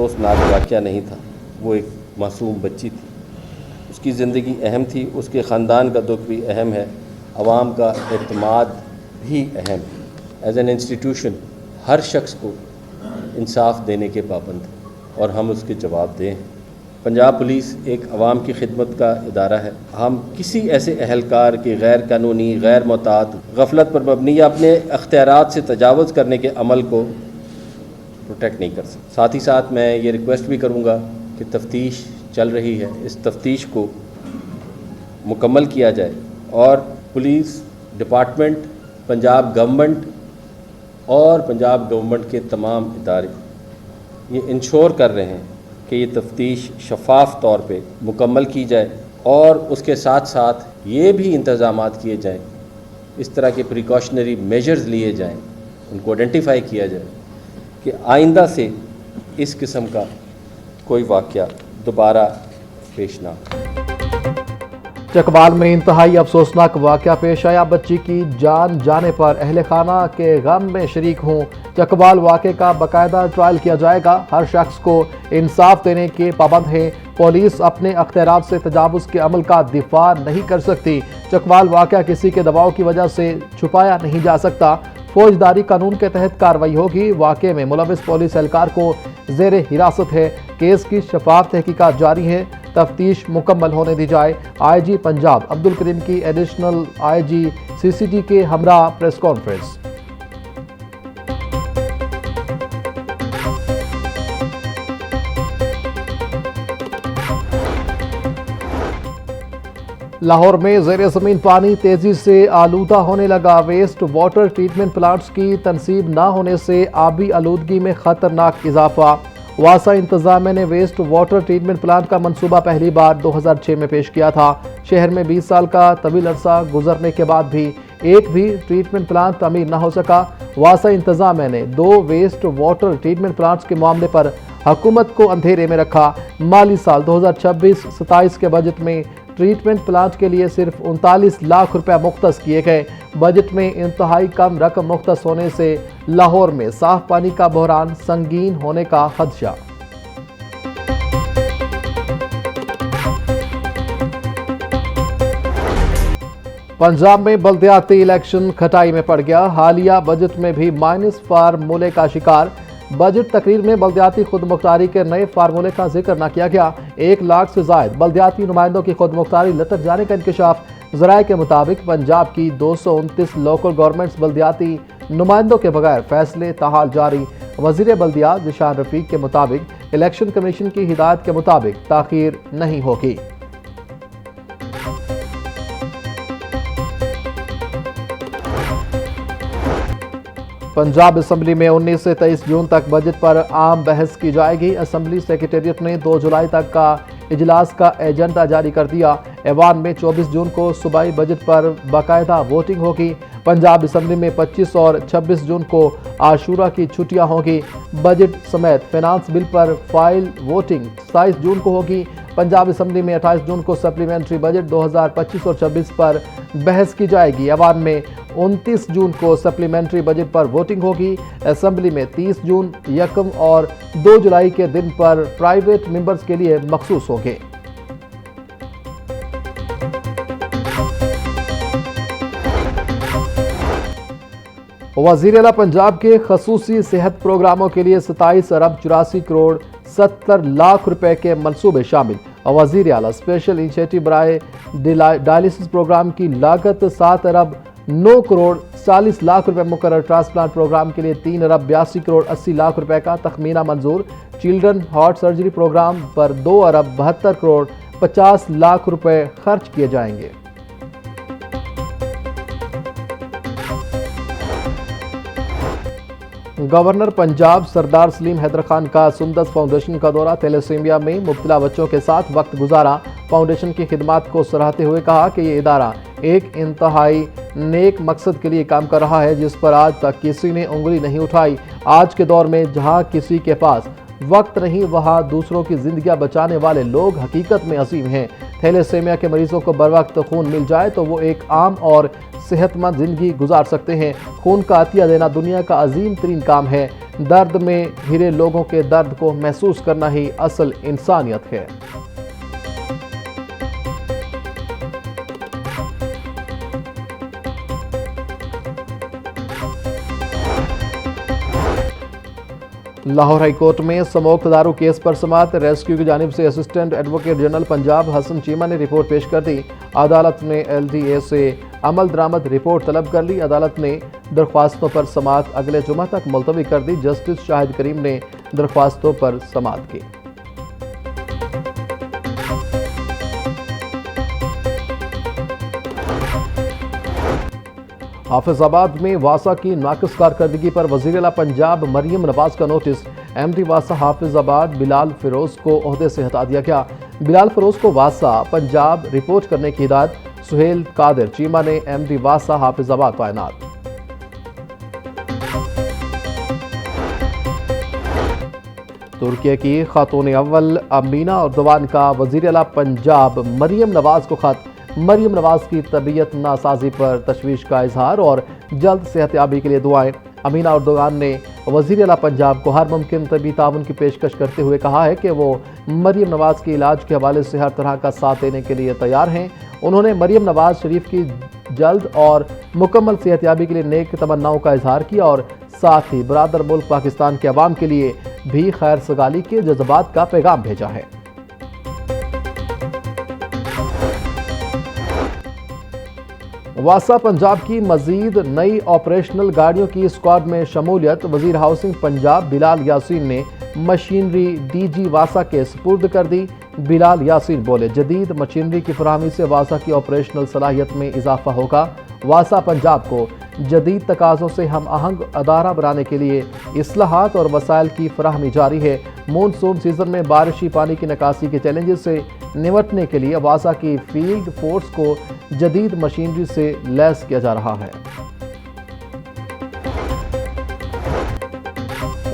افسوسناک واقعہ نہیں تھا، وہ ایک معصوم بچی تھی، اس کی زندگی اہم تھی، اس کے خاندان کا دکھ بھی اہم ہے، عوام کا اعتماد بھی اہم ہے۔ ایز این انسٹیٹیوشن ہر شخص کو انصاف دینے کے پابند ہیں اور ہم اس کے جواب دیں۔ پنجاب پولیس ایک عوام کی خدمت کا ادارہ ہے۔ ہم کسی ایسے اہلکار کے غیر قانونی، غیر معتاد، غفلت پر مبنی یا اپنے اختیارات سے تجاوز کرنے کے عمل کو پروٹیکٹ نہیں کر سکتے۔ ساتھ ہی ساتھ میں یہ ریکویسٹ بھی کروں گا کہ تفتیش چل رہی ہے، اس تفتیش کو مکمل کیا جائے اور پولیس ڈپارٹمنٹ، پنجاب گورنمنٹ اور پنجاب گورنمنٹ کے تمام ادارے یہ انشور کر رہے ہیں کہ یہ تفتیش شفاف طور پہ مکمل کی جائے اور اس کے ساتھ ساتھ یہ بھی انتظامات کیے جائیں، اس طرح کے پریکاشنری میجرز لیے جائیں، ان کو آئیڈینٹیفائی کیا جائے کہ آئندہ سے اس قسم کا کوئی واقعہ دوبارہ پیش نہ ہو۔ چکوال میں انتہائی افسوسناک واقعہ پیش آیا، بچی کی جان جانے پر اہل خانہ کے غم میں شریک ہوں۔ چکوال واقعے کا باقاعدہ ٹرائل کیا جائے گا، ہر شخص کو انصاف دینے کے پابند ہے۔ پولیس اپنے اختیارات سے تجاوز کے عمل کا دفاع نہیں کر سکتی۔ چکوال واقعہ کسی کے دباؤ کی وجہ سے چھپایا نہیں جا سکتا۔ فوجداری قانون کے تحت کارروائی ہوگی۔ واقعے میں ملوث پولیس اہلکار کو زیر حراست ہے۔ کیس کی شفاف تحقیقات جاری ہے، تفتیش مکمل ہونے دی جائے۔ آئی جی پنجاب عبدالکریم کی additional I G C C T کے ہمراہ پریس کانفرنس۔ لاہور میں زیر زمین پانی تیزی سے آلودہ ہونے لگا۔ ویسٹ واٹر ٹریٹمنٹ پلانٹس کی تنصیب نہ ہونے سے آبی آلودگی میں خطرناک اضافہ۔ واسا انتظامیہ نے ویسٹ واٹر ٹریٹمنٹ پلانٹ کا منصوبہ پہلی بار 2006 میں پیش کیا تھا۔ شہر میں 20 سال کا طویل عرصہ گزرنے کے بعد بھی ایک بھی ٹریٹمنٹ پلانٹ تعمیر نہ ہو سکا۔ واسا انتظامیہ نے 2 ویسٹ واٹر ٹریٹمنٹ پلانٹس کے معاملے پر حکومت کو اندھیرے میں رکھا۔ مالی سال 2026-27 کے بجٹ میں ٹریٹمنٹ پلانٹ کے لیے صرف 39 لاکھ روپے مختص کیے گئے۔ بجٹ میں انتہائی کم رقم مختص ہونے سے لاہور میں صاف پانی کا بحران سنگین ہونے کا خدشہ۔ پنجاب میں بلدیاتی الیکشن کھٹائی میں پڑ گیا، حالیہ بجٹ میں بھی مائنس فارمولے کا شکار۔ بجٹ تقریر میں بلدیاتی خود مختاری کے نئے فارمولے کا ذکر نہ کیا گیا۔ 1 لاکھ سے زائد بلدیاتی نمائندوں کی خود مختاری لٹک جانے کا انکشاف۔ ذرائع کے مطابق پنجاب کی 229 لوکل گورنمنٹس بلدیاتی نمائندوں کے بغیر فیصلے تاحال جاری۔ وزیر بلدیات ذیشان رفیق کے مطابق الیکشن کمیشن کی ہدایت کے مطابق تاخیر نہیں ہوگی۔ پنجاب اسمبلی میں 19 سے 23 جون تک بجٹ پر عام بحث کی جائے گی۔ اسمبلی سیکریٹریٹ نے 2 جولائی تک کا اجلاس کا ایجنڈا جاری کر دیا۔ ایوان میں 24 جون کو صوبائی بجٹ پر باقاعدہ ووٹنگ ہوگی۔ پنجاب اسمبلی میں 25 اور 26 جون کو عاشورہ کی چھٹیاں ہوں گی۔ بجٹ سمیت فینانس بل پر فائل ووٹنگ 27 جون کو ہوگی۔ پنجاب اسمبلی میں 28 جون کو سپلیمنٹری بجٹ 2025 اور 26 پر بحث کی جائے گی۔ ایوان میں 29 جون کو سپلیمنٹری بجٹ پر ووٹنگ ہوگی۔ اسمبلی میں 30 جون، 1 اور 2 جولائی کے دن پر پرائیویٹ ممبرز کے لیے مخصوص ہوں گے۔ وزیر اعلیٰ پنجاب کے خصوصی صحت پروگراموں کے لیے 27 ارب 84 کروڑ 70 لاکھ روپے کے منصوبے شامل۔ وزیر اعلیٰ اسپیشل انیشیٹو برائے ڈائلیسس پروگرام کی لاگت 7 ارب 9 کروڑ 40 لاکھ روپے مقرر۔ ٹرانسپلانٹ پروگرام کے لیے 3 ارب 82 کروڑ 80 لاکھ روپے کا تخمینہ منظور۔ چلڈرن ہارٹ سرجری پروگرام پر 2 ارب 72 کروڑ 50 لاکھ روپے خرچ کیے جائیں گے۔ گورنر پنجاب سردار سلیم حیدر خان کا سندس فاؤنڈیشن کا دورہ۔ تیلیسیمیا میں مبتلا بچوں کے ساتھ وقت گزارا۔ فاؤنڈیشن کی خدمات کو سراہتے ہوئے کہا کہ یہ ادارہ ایک انتہائی نیک مقصد کے لیے کام کر رہا ہے جس پر آج تک کسی نے انگلی نہیں اٹھائی۔ آج کے دور میں جہاں کسی کے پاس وقت نہیں، وہاں دوسروں کی زندگیاں بچانے والے لوگ حقیقت میں عظیم ہیں۔ تھیلیسیمیا کے مریضوں کو بروقت خون مل جائے تو وہ ایک عام اور صحت مند زندگی گزار سکتے ہیں۔ خون کا عطیہ دینا دنیا کا عظیم ترین کام ہے۔ درد میں گھرے لوگوں کے درد کو محسوس کرنا ہی اصل انسانیت ہے۔ لاہور ہائی کورٹ میں سموکت دارو کیس پر سماعت، ریسکیو کی جانب سے اسسٹنٹ ایڈوکیٹ جنرل پنجاب حسن چیمہ نے رپورٹ پیش کر دی۔ عدالت نے LDA سے عمل درآمد رپورٹ طلب کر لی۔ عدالت نے درخواستوں پر سماعت اگلے جمعہ تک ملتوی کر دی۔ جسٹس شاہد کریم نے درخواستوں پر سماعت کی۔ حافظ آباد میں واسا کی ناقص کارکردگی پر وزیر اعلیٰ پنجاب مریم نواز کا نوٹس، MD واسا حافظ آباد بلال فیروز کو عہدے سے ہٹا دیا گیا۔ بلال فیروز کو واسا پنجاب رپورٹ کرنے کی ہدایت، سہیل قادر چیمہ نے MD واسا حافظ آباد تعینات۔ ترکی کی خاتون اول امینا اردوان کا وزیر اعلیٰ پنجاب مریم نواز کو خط۔ مریم نواز کی طبیعت ناسازی پر تشویش کا اظہار اور جلد صحت یابی کے لیے دعائیں۔ امینا اردوان نے وزیر اعلیٰ پنجاب کو ہر ممکن طبی تعاون کی پیشکش کرتے ہوئے کہا ہے کہ وہ مریم نواز کے علاج کے حوالے سے ہر طرح کا ساتھ دینے کے لیے تیار ہیں۔ انہوں نے مریم نواز شریف کی جلد اور مکمل صحت یابی کے لیے نیک تمناؤں کا اظہار کیا اور ساتھ ہی برادر ملک پاکستان کے عوام کے لیے بھی خیر سگالی کے جذبات کا پیغام بھیجا ہے۔ واسا پنجاب کی مزید نئی آپریشنل گاڑیوں کی اسکواڈ میں شمولیت، وزیر ہاؤسنگ پنجاب بلال یاسین نے مشینری DG واسا کے سپرد کر دی۔ بلال یاسین بولے، جدید مشینری کی فراہمی سے واسا کی آپریشنل صلاحیت میں اضافہ ہوگا۔ واسا پنجاب کو جدید تقاضوں سے ہم آہنگ ادارہ بنانے کے لیے اصلاحات اور وسائل کی فراہمی جاری ہے۔ مونسون سیزن میں بارشی پانی کی نکاسی کے چیلنجز سے نمٹنے کے لیے واسا کی فیلڈ فورس کو جدید مشینری سے لیس کیا جا رہا ہے۔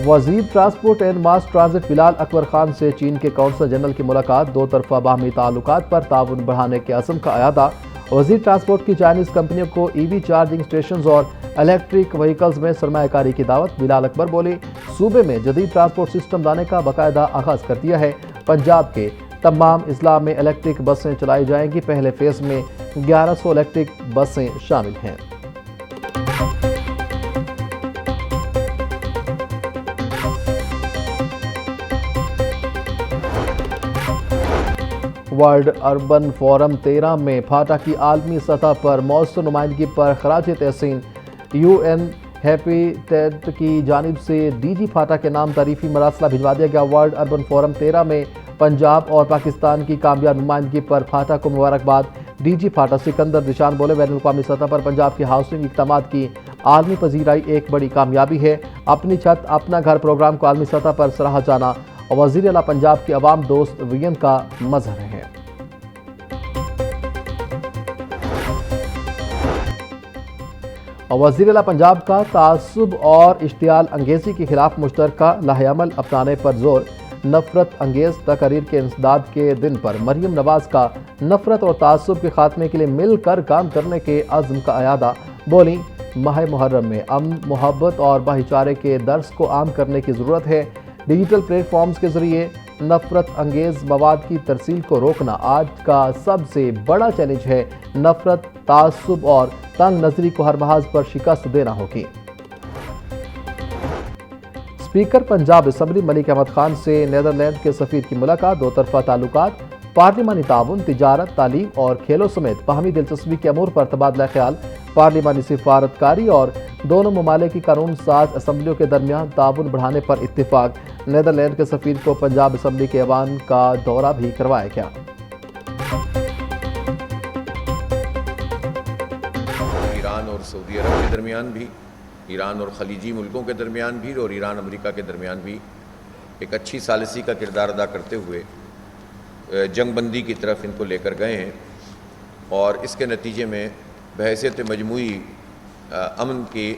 وزیر ٹرانسپورٹ اینڈ ماس ٹرانزٹ بلال اکبر خان سے چین کے قونصل جنرل کی ملاقات، دو طرفہ باہمی تعلقات پر تعاون بڑھانے کے عزم کا اعادہ۔ وزیر ٹرانسپورٹ کی چائنیز کمپنیوں کو EV چارجنگ اسٹیشنز اور الیکٹرک وہیکلز میں سرمایہ کاری کی دعوت۔ بلال اکبر بولے، صوبے میں جدید ٹرانسپورٹ سسٹم لانے کا باقاعدہ آغاز کر دیا ہے۔ پنجاب کے تمام اضلاع میں الیکٹرک بسیں چلائی جائیں گی۔ پہلے فیز میں 1100 الیکٹرک بسیں شامل ہیں۔ ورلڈ اربن فورم 13 میں پھاٹا کی عالمی سطح پر مؤثر نمائندگی پر خراج تحسین۔ UN ہیپیٹیٹ کی جانب سے DG پھاٹا کے نام تعریفی مراسلہ بھجوا دیا گیا۔ ورلڈ اربن فورم 13 میں پنجاب اور پاکستان کی کامیاب نمائندگی پر پھاٹا کو مبارکباد۔ DG پھاٹا سکندر ذیشان بولے، بین الاقوامی سطح پر پنجاب کی ہاؤسنگ اقدامات کی عالمی پذیرائی ایک بڑی کامیابی ہے۔ اپنی چھت اپنا گھر پروگرام کو عالمی سطح پر سراہا جانا وزیر اعلیٰ پنجاب کے عوام دوست ویژن کا مظہر ہے۔ وزیر اعلیٰ پنجاب کا تعصب اور اشتعال انگیزی کے خلاف مشترکہ لاہ عمل اپنانے پر زور۔ نفرت انگیز تقاریر کے انسداد کے دن پر مریم نواز کا نفرت اور تعصب کے خاتمے کے لیے مل کر کام کرنے کے عزم کا اعادہ۔ بولیں، ماہ محرم میں امن، محبت اور بھائی چارے کے درس کو عام کرنے کی ضرورت ہے۔ ڈیجیٹل پلیٹ فارمز کے ذریعے نفرت انگیز مواد کی ترسیل کو روکنا آج کا سب سے بڑا چیلنج ہے۔ نفرت، تعصب اور تنگ نظری کو ہر محاذ پر شکست دینا ہوگی۔ اسپیکر پنجاب اسمبلی ملک احمد خان سے نیدرلینڈ کے سفیر کی ملاقات، دو طرفہ تعلقات، پارلیمانی تعاون، تجارت، تعلیم اور کھیلوں سمیت باہمی دلچسپی کے امور پر تبادلہ خیال۔ پارلیمانی سفارتکاری اور دونوں ممالک کی قانون ساز اسمبلیوں کے درمیان تعاون بڑھانے پر اتفاق۔ نیدرلینڈ کے سفیر کو پنجاب اسمبلی کے ایوان کا دورہ بھی کروایا گیا۔ ایران اور سعودی عرب کے درمیان بھی، ایران اور خلیجی ملکوں کے درمیان بھی اور ایران امریکہ کے درمیان بھی ایک اچھی ثالثی کا کردار ادا کرتے ہوئے جنگ بندی کی طرف ان کو لے کر گئے ہیں، اور اس کے نتیجے میں بحیثیت مجموعی امن کی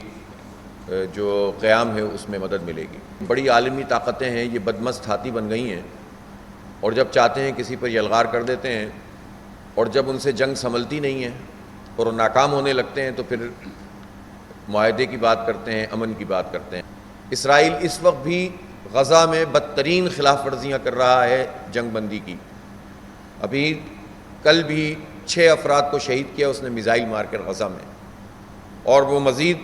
جو قیام ہے اس میں مدد ملے گی۔ بڑی عالمی طاقتیں ہیں، یہ بدمست ہاتھی بن گئی ہیں، اور جب چاہتے ہیں کسی پر یلغار کر دیتے ہیں، اور جب ان سے جنگ سنبھلتی نہیں ہے اور ناکام ہونے لگتے ہیں تو پھر معاہدے کی بات کرتے ہیں، امن کی بات کرتے ہیں۔ اسرائیل اس وقت بھی غزہ میں بدترین خلاف ورزیاں کر رہا ہے جنگ بندی کی. ابھی کل بھی 6 افراد کو شہید کیا اس نے میزائل مار کر غزہ میں, اور وہ مزید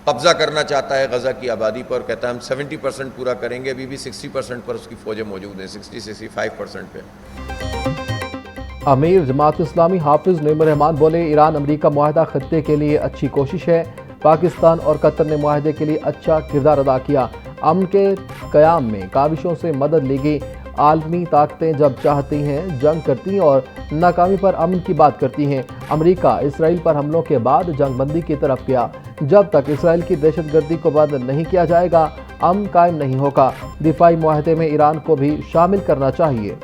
قبضہ کرنا چاہتا ہے غزہ کی آبادی پر. کہتا ہے ہم 70% پورا کریں گے, ابھی بھی 60% پر اس کی فوجیں موجود ہیں, 60-65% پہ. امیر جماعت اسلامی حافظ نعیم الرحمان بولے ایران امریکہ معاہدہ خطے کے لیے اچھی کوشش ہے. پاکستان اور قطر نے معاہدے کے لیے اچھا کردار ادا کیا. امن کے قیام میں کاوشوں سے مدد لی گئی. عالمی طاقتیں جب چاہتی ہیں جنگ کرتی ہیں اور ناکامی پر امن کی بات کرتی ہیں. امریکہ اسرائیل پر حملوں کے بعد جنگ بندی کی طرف گیا. جب تک اسرائیل کی دہشت گردی کو بند نہیں کیا جائے گا امن قائم نہیں ہوگا. دفاعی معاہدے میں ایران کو بھی شامل کرنا چاہیے.